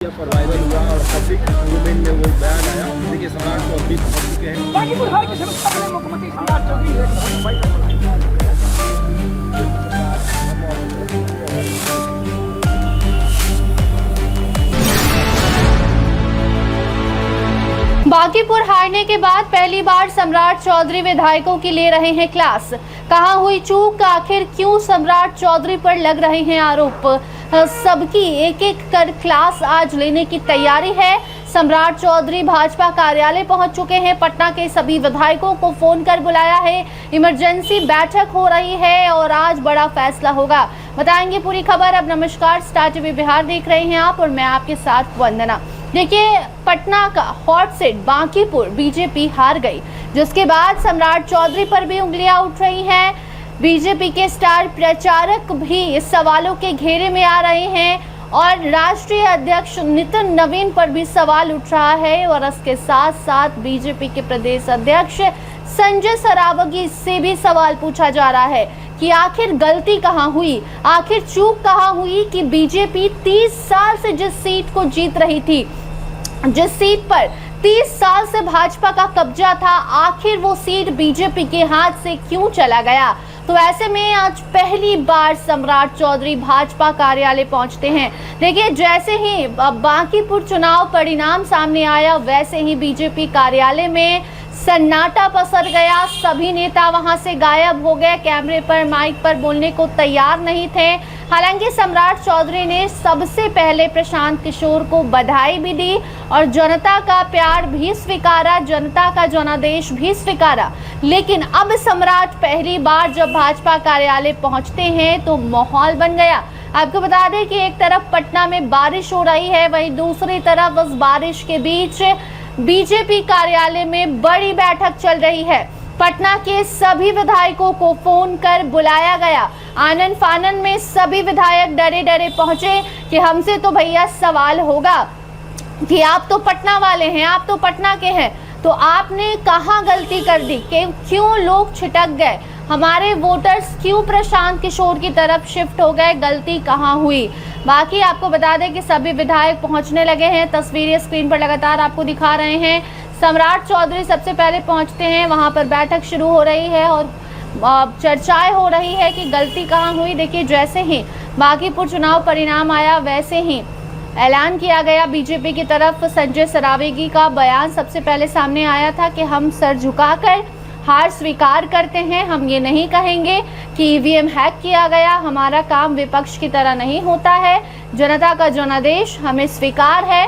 पर वायरल हुआ और पब्लिक मूवमेंट में वो बयान आया। देखिए सम्राट चौधरी पहुंच चुके हैं। बांकीपुर हारने के बाद पहली बार सम्राट चौधरी विधायकों की ले रहे हैं क्लास। कहां हुई चूक, आखिर क्यों सम्राट चौधरी पर लग रहे हैं आरोप, सबकी एक एक कर क्लास आज लेने की तैयारी है। सम्राट चौधरी भाजपा कार्यालय पहुंच चुके हैं। पटना के सभी विधायकों को फोन कर बुलाया है। इमरजेंसी बैठक हो रही है और आज बड़ा फैसला होगा। बताएंगे पूरी खबर। अब नमस्कार, स्टार टीवी बिहार देख रहे हैं आप और मैं आपके साथ वंदना। देखिए, पटना का हॉट सीट बांकीपुर बीजेपी हार गई, जिसके बाद सम्राट चौधरी पर भी उंगलियां उठ रही हैं। बीजेपी के स्टार प्रचारक भी इस सवालों के घेरे में आ रहे हैं और राष्ट्रीय अध्यक्ष नितिन नवीन पर भी सवाल उठ रहा है और इसके साथ साथ बीजेपी के प्रदेश अध्यक्ष संजय सरावगी से भी सवाल पूछा जा रहा है कि आखिर गलती कहां हुई, आखिर चूक कहां हुई कि बीजेपी 30 साल से जिस सीट को जीत रही थी, जिस सीट पर 30 साल से भाजपा का कब्जा था, आखिर वो सीट बीजेपी के हाथ से क्यों चला गया। तो ऐसे में आज पहली बार सम्राट चौधरी भाजपा कार्यालय पहुंचते हैं। देखिए, जैसे ही बांकीपुर चुनाव परिणाम सामने आया, वैसे ही बीजेपी कार्यालय में सन्नाटा पसर गया। सभी नेता वहां से गायब हो गए, कैमरे पर माइक पर बोलने को तैयार नहीं थे। हालांकि सम्राट चौधरी ने सबसे पहले प्रशांत किशोर को बधाई भी दी और जनता का प्यार भी स्वीकारा, जनता का जनादेश भी स्वीकारा। लेकिन अब सम्राट पहली बार जब भाजपा कार्यालय पहुंचते हैं तो माहौल बन गया। आपको बता दें कि एक तरफ पटना में बारिश हो रही है, वहीं दूसरी तरफ उस बारिश के बीच बीजेपी कार्यालय में बड़ी बैठक चल रही है। पटना के सभी विधायकों को फोन कर बुलाया गया। आनन फानन में सभी विधायक डरे डरे पहुंचे कि हमसे तो भैया सवाल होगा कि आप तो पटना वाले हैं, आप तो पटना के हैं, तो आपने कहां गलती कर दी, क्यों लोग छिटक गए, हमारे वोटर्स क्यों प्रशांत किशोर की तरफ शिफ्ट हो गए, गलती कहां हुई। बाकी आपको बता दें कि सभी विधायक पहुंचने लगे हैं। तस्वीरें स्क्रीन पर लगातार आपको दिखा रहे हैं। सम्राट चौधरी सबसे पहले पहुंचते हैं, वहां पर बैठक शुरू हो रही है और चर्चाएं हो रही है कि गलती कहां हुई। देखिए, जैसे ही बांकीपुर चुनाव परिणाम आया, वैसे ही ऐलान किया गया बीजेपी की तरफ। संजय सरावगी का बयान सबसे पहले सामने आया था कि हम सर झुकाकर हार स्वीकार करते हैं। हम ये नहीं कहेंगे कि ईवीएम हैक किया गया, हमारा काम विपक्ष की तरह नहीं होता है, जनता का जनादेश हमें स्वीकार है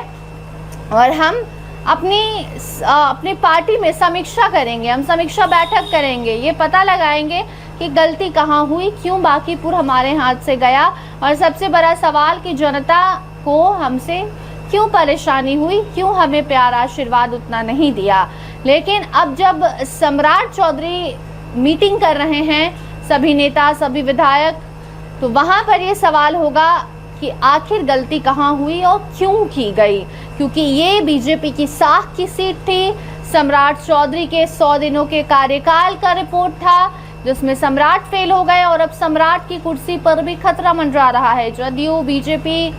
और हम अपनी पार्टी में समीक्षा करेंगे, हम समीक्षा बैठक करेंगे, ये पता लगाएंगे कि गलती कहां हुई, क्यों बांकीपुर हमारे हाथ से गया और सबसे बड़ा सवाल कि जनता को हमसे क्यों परेशानी हुई, क्यों हमें प्यार आशीर्वाद उतना नहीं दिया। लेकिन अब जब सम्राट चौधरी मीटिंग कर रहे हैं, सभी नेता सभी विधायक, तो वहां पर ये सवाल होगा कि आखिर गलती कहां हुई और क्यों की गई, क्योंकि ये बीजेपी की साख की सीट थी। सम्राट चौधरी के 100 दिनों के कार्यकाल का रिपोर्ट था, जिसमें सम्राट फेल हो गए और अब सम्राट की कुर्सी पर भी खतरा मंडरा रहा है। जदयू बीजेपी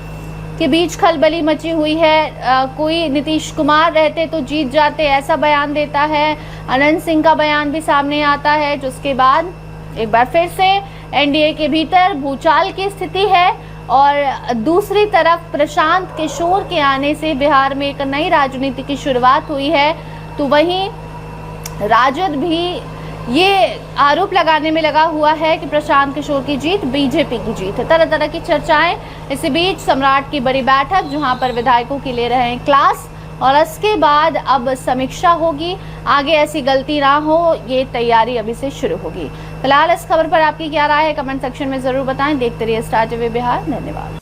के बीच खलबली मची हुई है। कोई नीतीश कुमार रहते तो जीत जाते, ऐसा बयान देता है। अनंत सिंह का बयान भी सामने आता है, जिसके बाद एक बार फिर से एनडीए के भीतर भूचाल की स्थिति है और दूसरी तरफ प्रशांत किशोर के आने से बिहार में एक नई राजनीति की शुरुआत हुई है। तो वहीं राजद भी ये आरोप लगाने में लगा हुआ है कि प्रशांत किशोर की जीत बीजेपी की जीत है। तरह तरह की चर्चाएं। इसी बीच सम्राट की बड़ी बैठक, जहां पर विधायकों की ले रहे हैं क्लास और इसके बाद अब समीक्षा होगी। आगे ऐसी गलती ना हो, ये तैयारी अभी से शुरू होगी। फिलहाल इस खबर पर आपकी क्या राय है, कमेंट सेक्शन में जरूर बताएं। देखते रहिए स्टार टीवी बिहार। धन्यवाद।